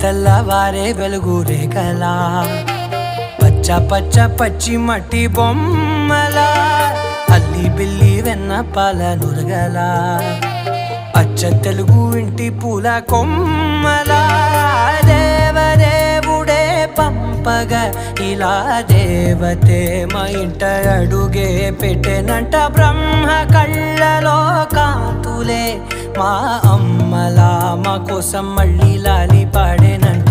తెల్లవారే వెలుగు రేఖలా పచ్చ పచ్చ పచ్చి మట్టి బొమ్మలా అల్లి బిల్లి వెన్న పాల నురగలా అచ్చ తెలుగు ఇంటి పూల కొమ్మలా దేవదేవుడే పంపగా ఇలా దేవతే మా ఇంట అడుగే పెట్టెనంట బ్రహ్మ కళ్ళలో కాంతులే మా అమ్మలా మా కోసం మళ్ళీ లాలి పాడేనంట.